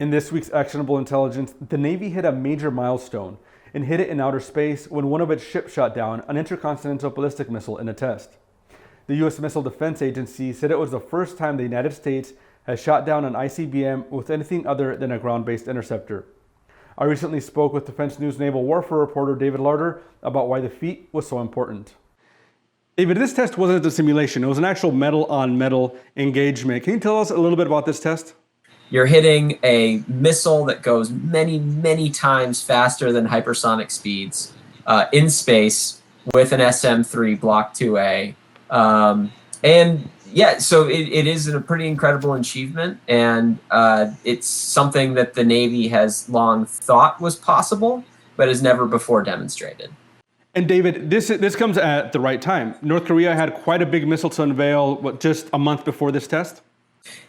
In this week's Actionable Intelligence, the Navy hit a major milestone and hit it in outer space when one of its ships shot down an intercontinental ballistic missile in a test. The U.S. Missile Defense Agency said it was the first time the United States has shot down an ICBM with anything other than a ground-based interceptor. I recently spoke with Defense News Naval Warfare reporter David Larder about why the feat was so important. David, this test wasn't a simulation. It was an actual metal-on-metal engagement. Can you tell us a little bit about this test? You're hitting a missile that goes many, many times faster than hypersonic speeds in space with an SM-3 Block 2A. And yeah, so it is a pretty incredible achievement, and it's something that the Navy has long thought was possible, but has never before demonstrated. And David, this comes at the right time. North Korea had quite a big missile to unveil, just a month before this test?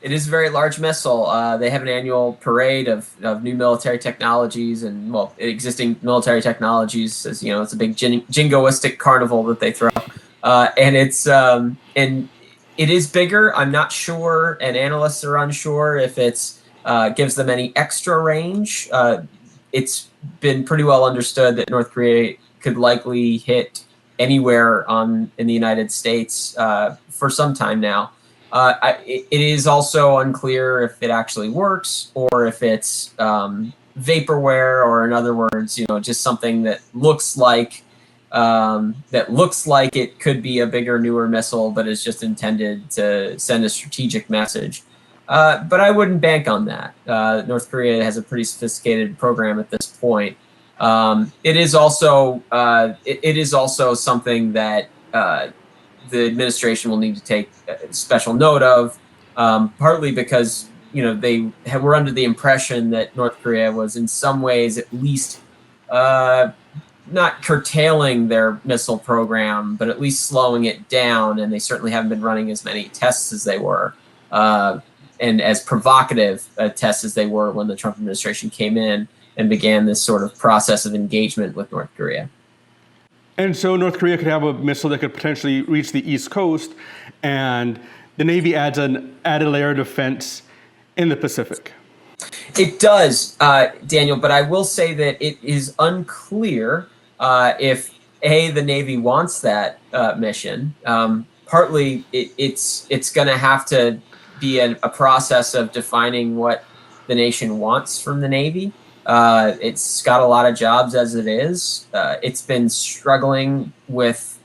It is a very large missile. They have an annual parade of new military technologies and, well, existing military technologies. As you know, it's a big jingoistic carnival that they throw, and it is bigger. I'm not sure, and analysts are unsure if it's gives them any extra range. It's been pretty well understood that North Korea could likely hit anywhere in the United States for some time now. It is also unclear if it actually works or if it's vaporware, or in other words, just something that looks like it could be a bigger, newer missile, but is just intended to send a strategic message. But I wouldn't bank on that. North Korea has a pretty sophisticated program at this point. It is also something that the administration will need to take special note of, partly because they were under the impression that North Korea was in some ways at least not curtailing their missile program, but at least slowing it down, and they certainly haven't been running as many tests as they were, and as provocative tests as they were when the Trump administration came in and began this sort of process of engagement with North Korea. And so North Korea could have a missile that could potentially reach the East Coast, and the Navy adds an added layer of defense in the Pacific. It does, Daniel, but I will say that it is unclear if the Navy wants that mission. Partly, it's going to have to be a process of defining what the nation wants from the Navy. It's got a lot of jobs as it is. It's been struggling with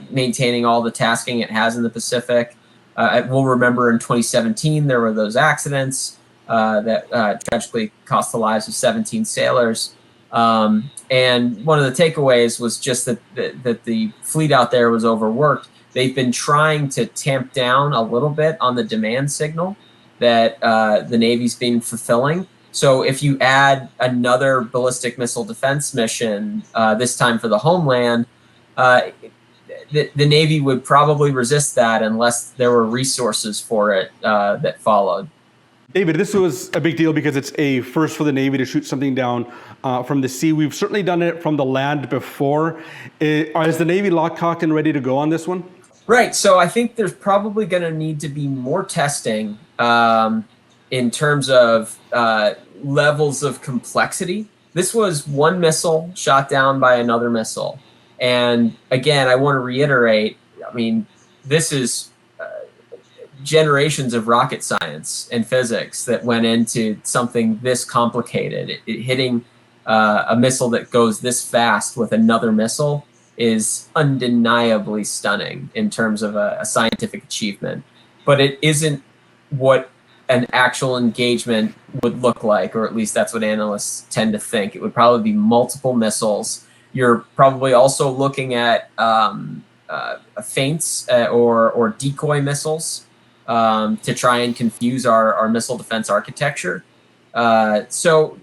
maintaining all the tasking it has in the Pacific. We'll remember in 2017 there were those accidents that tragically cost the lives of 17 sailors. And one of the takeaways was just that the fleet out there was overworked. They've been trying to tamp down a little bit on the demand signal that the Navy's been fulfilling. So if you add another ballistic missile defense mission, this time for the homeland, the Navy would probably resist that unless there were resources for it that followed. David, this was a big deal because it's a first for the Navy to shoot something down from the sea. We've certainly done it from the land before. Is the Navy locked, cocked, and ready to go on this one? Right. So I think there's probably going to need to be more testing in terms of levels of complexity. This was one missile shot down by another missile. And again, I want to reiterate, I mean, this is generations of rocket science and physics that went into something this complicated. Hitting a missile that goes this fast with another missile is undeniably stunning in terms of a scientific achievement. But it isn't what an actual engagement would look like, or at least that's what analysts tend to think. It would probably be multiple missiles. You're probably also looking at feints or decoy missiles to try and confuse our missile defense architecture. So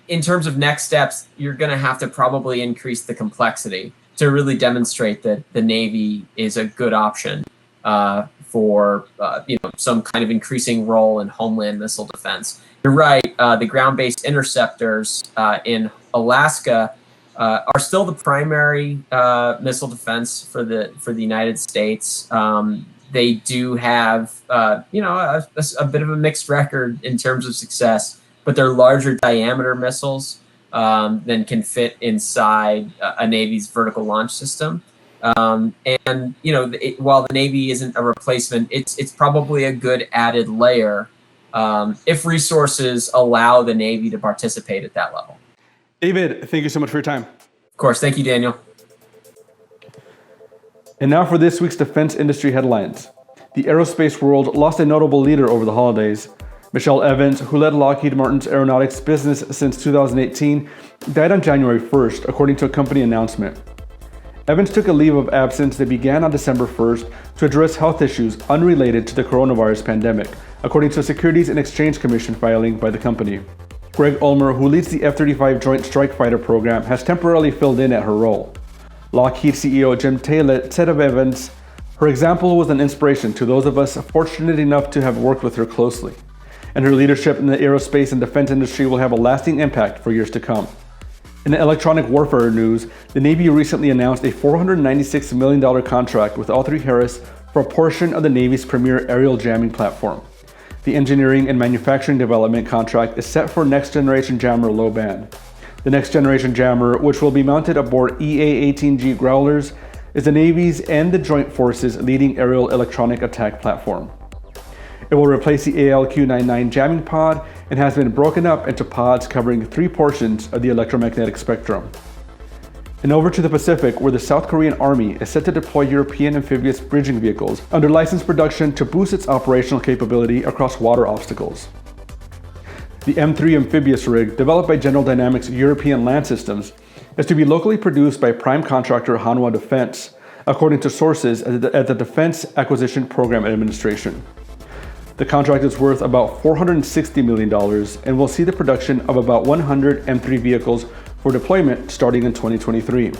in terms of next steps, you're going to have to probably increase the complexity to really demonstrate that the Navy is a good option for some kind of increasing role in homeland missile defense. You're right. The ground-based interceptors in Alaska are still the primary missile defense for the United States. They do have a bit of a mixed record in terms of success. but they're larger diameter missiles than can fit inside a Navy's vertical launch system. And you know, while the Navy isn't a replacement, it's probably a good added layer if resources allow the Navy to participate at that level. David, thank you so much for your time. Of course, thank you, Daniel. And now for this week's defense industry headlines. The aerospace world lost a notable leader over the holidays. Michelle Evans, who led Lockheed Martin's aeronautics business since 2018, died on January 1st, according to a company announcement. Evans took a leave of absence that began on December 1st to address health issues unrelated to the coronavirus pandemic, according to a Securities and Exchange Commission filing by the company. Greg Ulmer, who leads the F-35 Joint Strike Fighter program, has temporarily filled in at her role. Lockheed CEO Jim Taylor said of Evans, "Her example was an inspiration to those of us fortunate enough to have worked with her closely, and her leadership in the aerospace and defense industry will have a lasting impact for years to come." In electronic warfare news, the Navy recently announced a $496 million contract with L3Harris for a portion of the Navy's premier aerial jamming platform. The engineering and manufacturing development contract is set for Next Generation Jammer low band. The Next Generation Jammer, which will be mounted aboard EA-18G Growlers, is the Navy's and the Joint Forces' leading aerial electronic attack platform. It will replace the ALQ-99 jamming pod and has been broken up into pods covering 3 portions of the electromagnetic spectrum. And over to the Pacific, where the South Korean Army is set to deploy European amphibious bridging vehicles under licensed production to boost its operational capability across water obstacles. The M3 amphibious rig, developed by General Dynamics European Land Systems, is to be locally produced by prime contractor Hanwha Defense, according to sources at the Defense Acquisition Program Administration. The contract is worth about $460 million and will see the production of about 100 M3 vehicles for deployment starting in 2023.